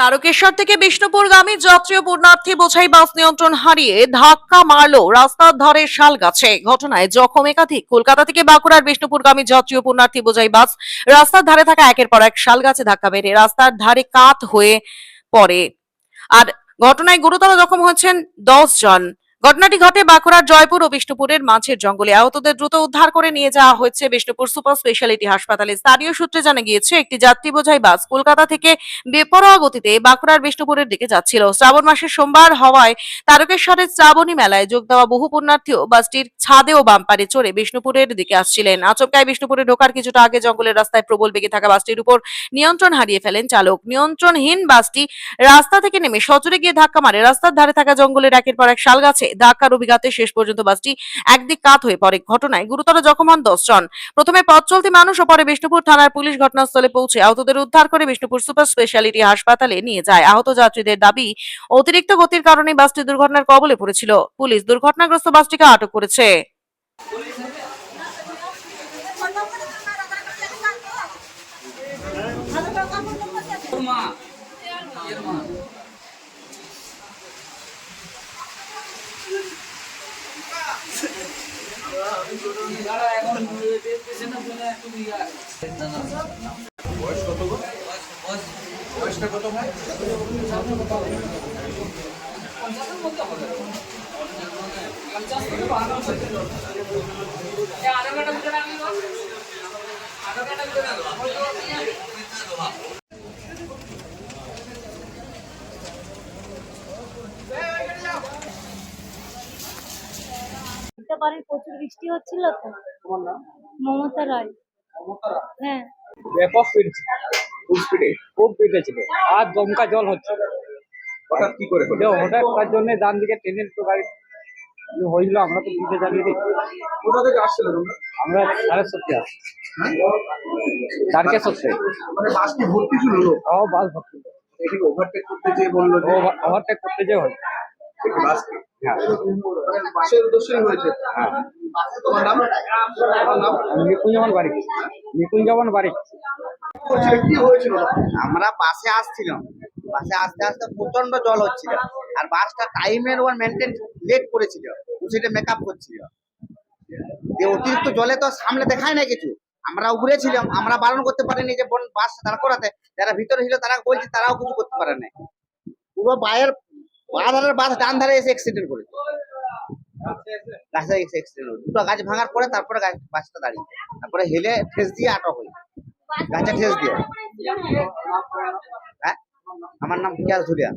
তারকেশ্বর থেকে বিষ্ণুপুরগামী যাত্রী ও পুণ্যার্থী বোঝাই বাস নিয়ন্ত্রণ হারিয়ে ধাক্কা মারল রাস্তার ধারে শাল গাছে। ঘটনায় জখম একাধিক। কলকাতা থেকে বাঁকুড়ার বিষ্ণুপুরগামী যাত্রী ও পুণ্যার্থী বোঝাই বাস রাস্তার ধারে থাকা একের পর এক শাল গাছে ধাক্কা মেরে রাস্তার ধারে কাত হয়ে পড়ে। আর ঘটনায় গুরুতর জখম হয়েছেন 10 জন। ঘটনাটি ঘটে বাঁকুড়ার জয়পুর ও বিষ্ণুপুরের মাঝের জঙ্গলে। আহতদের দ্রুত উদ্ধার করে নিয়ে যাওয়া হয়েছে বিষ্ণুপুর সুপার স্পেশালিটি হাসপাতালে। স্থানীয় সূত্রে জানা গিয়েছে, একটি যাত্রী বোঝাই বাস কলকাতা থেকে বেপরোয়া গতিতে বাঁকুড়ার বিষ্ণুপুরের দিকে যাচ্ছিল। শ্রাবণ মাসের সোমবার হওয়ায় তারকেশ্বরের শ্রাবণী মেলায় যোগ দেওয়া বহু পুণ্যার্থীও বাসটির ছাদে ও বাম্পারে চড়ে বিষ্ণুপুরের দিকে আসছিলেন। আচমকায় বিষ্ণুপুরে ঢোকার কিছুটা আগে জঙ্গলের রাস্তায় প্রবল বেগে থাকা বাসটির উপর নিয়ন্ত্রণ হারিয়ে ফেলেন চালক। নিয়ন্ত্রণহীন বাসটি রাস্তা থেকে নেমে সজোরে গিয়ে ধাক্কা মারে রাস্তার ধারে থাকা জঙ্গলের একের পর এক শাল গাছে। ধাক্কার অভিঘাতে শেষ পর্যন্ত বাসটি একদিক কাত হয়ে পড়ে। ঘটনায় গুরুতর জখম হন 10 জন। প্রথমে পথ চলতি মানুষ ও পরে বিষ্ণুপুর থানার পুলিশ ঘটনাস্থলে পৌঁছে আহতদের উদ্ধার করে বিষ্ণুপুর সুপার স্পেশালিটি হাসপাতালে নিয়ে যায়। আহত যাত্রীদের দাবি, অতিরিক্ত গতির কারণে বাসটি দুর্ঘটনার কবলে পড়েছিল। পুলিশ দুর্ঘটনাগ্রস্ত বাসটিকে আটক করেছে। বুঝতে পারি প্রচুর বৃষ্টি হচ্ছিল তো। তোমার নাম? মমতা রায়। মমতা রায়। হ্যাঁ, ব্যাপক স্পিড ছিল, ফুল স্পিডে খুব স্পিডে ছিল আর দমকা জল হচ্ছে। হঠাৎ কি করে হলো? হঠাৎ তার জন্য ডান দিকে ট্রেনের তো গাড়ি হয়েছিল, আমরা তো দিতে জানিয়ে দিই। কোথা থেকে আসছিল তোমরা? আমরা 7:30 আসছি, তারকেশ্বর। মানে বাস কি ভর্তি ছিল লোক? বাস ভর্তি। এটি ওভারটেক করতে যেয়ে বললো যে ওভারটেক করতে যে হয়। একটি বাসকে, হ্যাঁ মানে বাসের উদ্দেশ্যই হয়েছে। হ্যাঁ। তোমার নাম? তোমার নাম? নিকুঞ্জবন বারিক। নিকুঞ্জবন বারিক। কি হয়েছিল? আমরা বাসে আসছিলাম, বাসে আস্তে আস্তে প্রচন্ড জল হচ্ছিল আর বাসটা টাইমের ওয়ার মেনটেন লেট করেছিল, সেটা মেকআপ করছিল। যে অতিরিক্ত জলে তো সামনে দেখায় না কিছু, আমরা উপরে ছিলাম, আমরা বারণ করতে পারিনি যে বাস দাঁড় করাতে। যারা ভিতরে ছিল তারা বলছে, তারাও কিছু করতে পারে না। পুরো বাধারের বাস ডান ধারে এসে অ্যাক্সিডেন্ট করেছে, রাস্তায় এসে অ্যাক্সিডেন্ট হয়েছে। দুটো গাছ ভাঙার পরে তারপরে বাসটা দাঁড়িয়ে, তারপরে হেলে ঠেস দিয়ে আটক হই, গাছে ঠেস দিয়ে। হ্যাঁ, আমার নাম পিয়াস ধুলিয়া।